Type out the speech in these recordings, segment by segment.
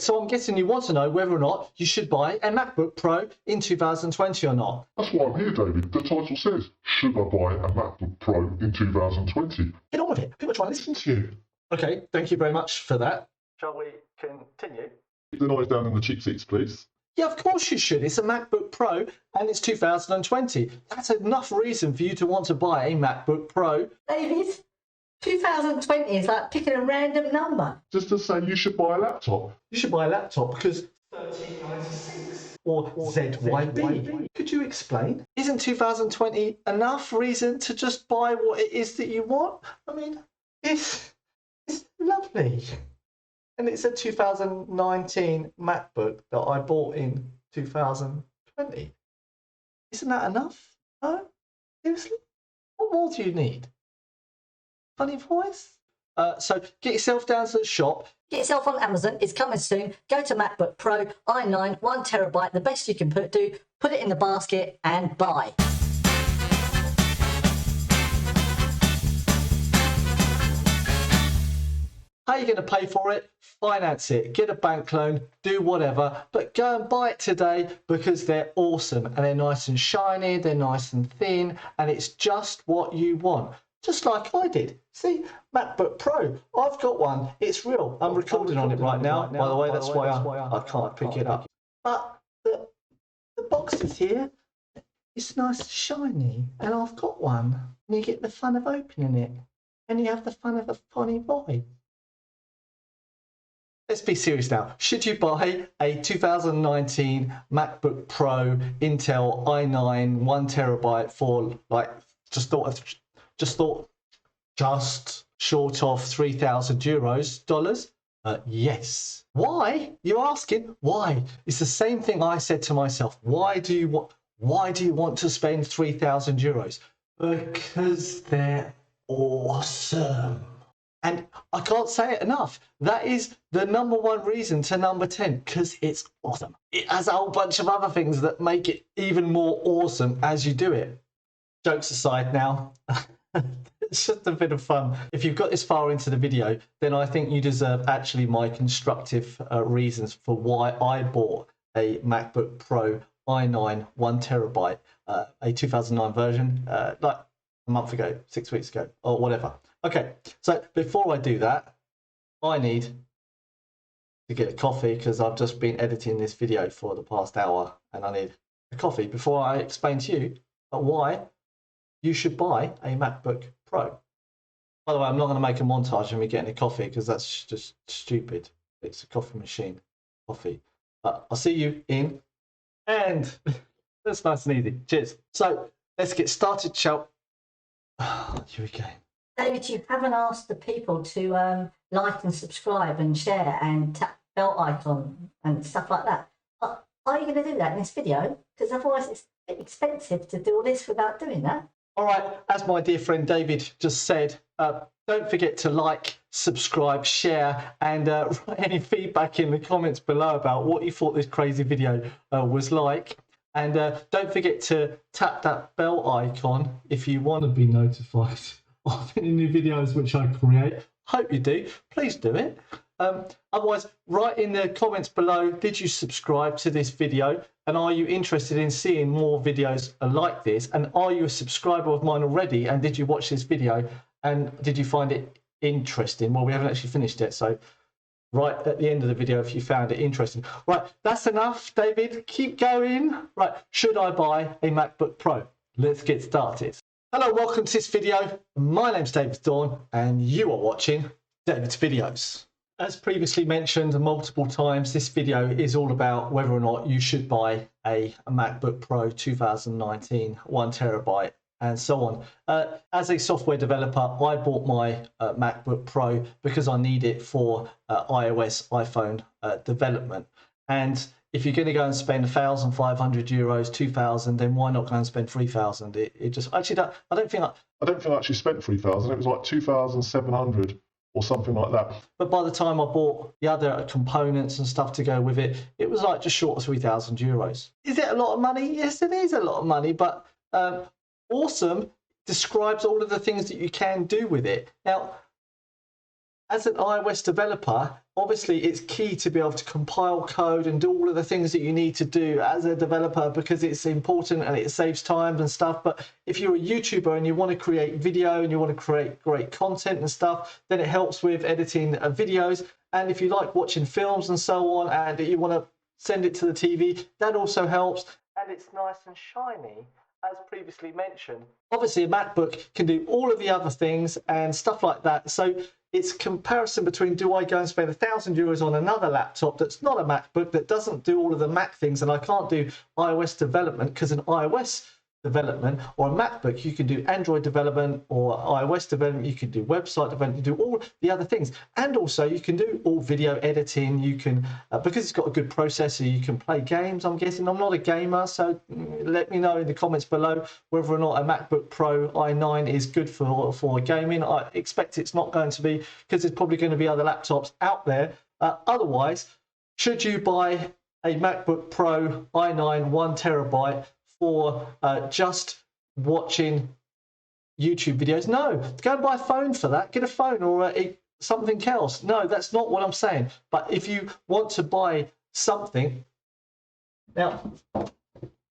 so I'm guessing you want to know whether or not you should buy a MacBook Pro in 2020 or not. That's why I'm here, David. The title says, should I buy a MacBook Pro in 2020? Get on with it. People are trying to listen to you. Okay, thank you very much for that. Shall we continue? Keep the noise down in the cheap seats, please. Yeah, of course you should. It's a MacBook Pro and it's 2020. That's enough reason for you to want to buy a MacBook Pro. David, 2020 is like picking a random number. Just to say you should buy a laptop. You should buy a laptop because 1396 or ZYB. Could you explain? Isn't 2020 enough reason to just buy what it is that you want? I mean, it's lovely. And it's a 2019 MacBook that I bought in 2020. Isn't that enough? No? Seriously? What more do you need? Funny voice? So get yourself down to the shop. Get yourself on Amazon. It's coming soon. Go to MacBook Pro, i9, 1 terabyte. The best you can put it in the basket and buy. How are you going to pay for it? Finance it, get a bank loan, do whatever, but go and buy it today because they're awesome and they're nice and shiny, they're nice and thin, and it's just what you want. Just like I did. See, MacBook Pro, I've got one, it's real. I'm recording on it right now, by the way, that's why I can't pick it up. But the box is here, it's nice and shiny, and I've got one, and you get the fun of opening it, and you have the fun of a funny voice. Let's be serious now. Should you buy a 2019 MacBook Pro Intel i9 1 terabyte for like just short of 3,000 euros? Yes. Why? You're asking why? It's the same thing I said to myself. Why do you want to spend 3,000 euros? Because they're awesome. And I can't say it enough. That is the #1 reason to number 10, because it's awesome. It has a whole bunch of other things that make it even more awesome as you do it. Jokes aside now, it's just a bit of fun. If you've got this far into the video, then I think you deserve actually my constructive reasons for why I bought a MacBook Pro i9 1 terabyte, a 2009 version, like a month ago, 6 weeks ago, or whatever. Okay, so before I do that, I need to get a coffee because I've just been editing this video for the past hour and I need a coffee before I explain to you why you should buy a MacBook Pro. By the way, I'm not going to make a montage of me getting a coffee because that's just stupid. It's a coffee machine, coffee. But I'll see you in, and that's nice and easy. Cheers. So let's get started, shall we? Here we go. David, you haven't asked the people to like and subscribe and share and tap the bell icon and stuff like that. Are you going to do that in this video? Because otherwise it's a bit expensive to do all this without doing that. All right, as my dear friend David just said, don't forget to like, subscribe, share, and write any feedback in the comments below about what you thought this crazy video was like. And don't forget to tap that bell icon if you want to be notified of any new videos which I create. Hope you do. Please do it. Otherwise, write in the comments below, did you subscribe to this video? And are you interested in seeing more videos like this? And are you a subscriber of mine already? And did you watch this video? And did you find it interesting? Well, we haven't actually finished it. So right at the end of the video, if you found it interesting. Right, that's enough, David. Keep going. Right, should I buy a MacBook Pro? Let's get started. Hello, welcome to this video. My name's David Dawn and you are watching David's Videos. As previously mentioned multiple times, this video is all about whether or not you should buy a MacBook Pro 2019 1 terabyte and so on. As a software developer, I bought my MacBook Pro because I need it for iOS, iPhone development. And if you're going to go and spend 1,500 euros, 2,000, then why not go and spend 3,000? It just actually I don't think I actually spent 3,000. It was like 2,700 or something like that. But by the time I bought the other components and stuff to go with it, it was like just short of 3,000 euros. Is it a lot of money? Yes, it is a lot of money, but awesome describes all of the things that you can do with it. Now, as an iOS developer, obviously it's key to be able to compile code and do all of the things that you need to do as a developer, because it's important and it saves time and stuff. But if you're a YouTuber and you want to create video and you want to create great content and stuff, then it helps with editing videos. And if you like watching films and so on, and you want to send it to the TV, that also helps. And it's nice and shiny, as previously mentioned. Obviously, a MacBook can do all of the other things and stuff like that. So it's comparison between, do I go and spend €1,000 on another laptop that's not a MacBook, that doesn't do all of the Mac things, and I can't do iOS development, because an iOS development or a MacBook, you can do Android development or iOS development, you can do website development, you do all the other things, and also you can do all video editing. You can because it's got a good processor, you can play games. I'm guessing, I'm not a gamer, so let me know in the comments below whether or not a MacBook Pro i9 is good for gaming. I expect it's not going to be, because there's probably going to be other laptops out there. Otherwise, should you buy a MacBook Pro i9 1TB for just watching YouTube videos? No, go and buy a phone for that. Get a phone or something else. No, that's not what I'm saying. But if you want to buy something, now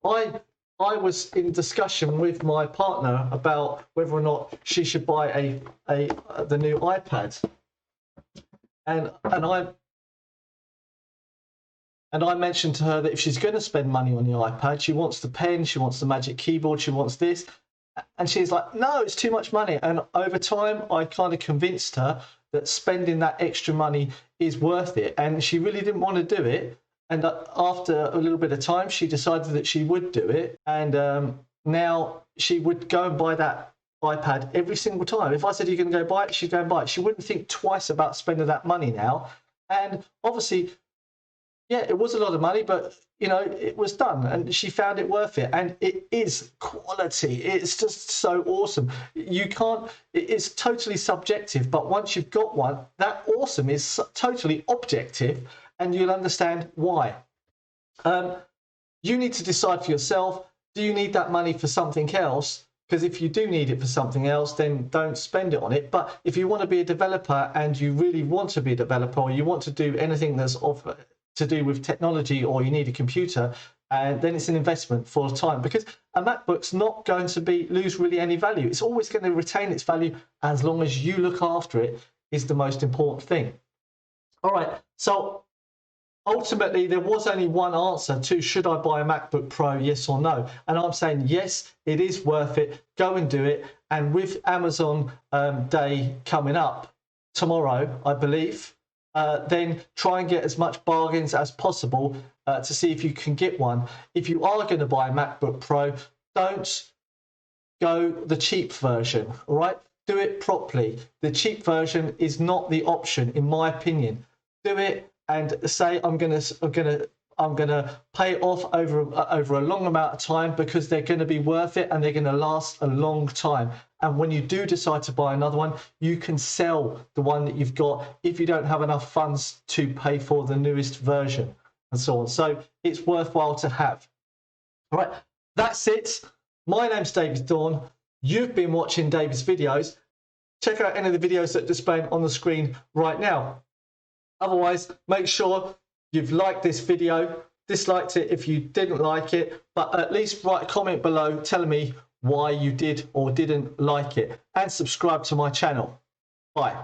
I was in discussion with my partner about whether or not she should buy the new iPad, and I mentioned to her that if she's going to spend money on the iPad, she wants the pen, she wants the Magic Keyboard, she wants this. And she's like, no, it's too much money. And over time, I kind of convinced her that spending that extra money is worth it. And she really didn't want to do it. And after a little bit of time, she decided that she would do it. And now she would go and buy that iPad every single time. If I said, you're going to go buy it, she'd go and buy it. She wouldn't think twice about spending that money now. And obviously, yeah, it was a lot of money, but you know, it was done, and she found it worth it. And it is quality. It's just so awesome. You can't. It's totally subjective, but once you've got one, that awesome is totally objective, and you'll understand why. You need to decide for yourself. Do you need that money for something else? Because if you do need it for something else, then don't spend it on it. But if you want to be a developer and you really want to be a developer, or you want to do anything that's to do with technology, or you need a computer, and then it's an investment for time, because a MacBook's not going to lose really any value. It's always going to retain its value as long as you look after it, is the most important thing. All right, so ultimately there was only one answer to, should I buy a MacBook Pro, yes or no? And I'm saying yes, it is worth it. Go and do it. And with Amazon Day coming up tomorrow, I believe, then try and get as much bargains as possible to see if you can get one. If you are going to buy a MacBook Pro, don't go the cheap version, all right? Do it properly. The cheap version is not the option, in my opinion. Do it and say, I'm gonna pay it off over a long amount of time, because they're going to be worth it and they're going to last a long time. And when you do decide to buy another one, you can sell the one that you've got if you don't have enough funds to pay for the newest version, and so on. So it's worthwhile to have. All right, that's it. My name's David Dawn. You've been watching David's videos. Check out any of the videos that are displaying on the screen right now. Otherwise, make sure you've liked this video, disliked it if you didn't like it, but at least write a comment below telling me why you did or didn't like it, and subscribe to my channel. Bye.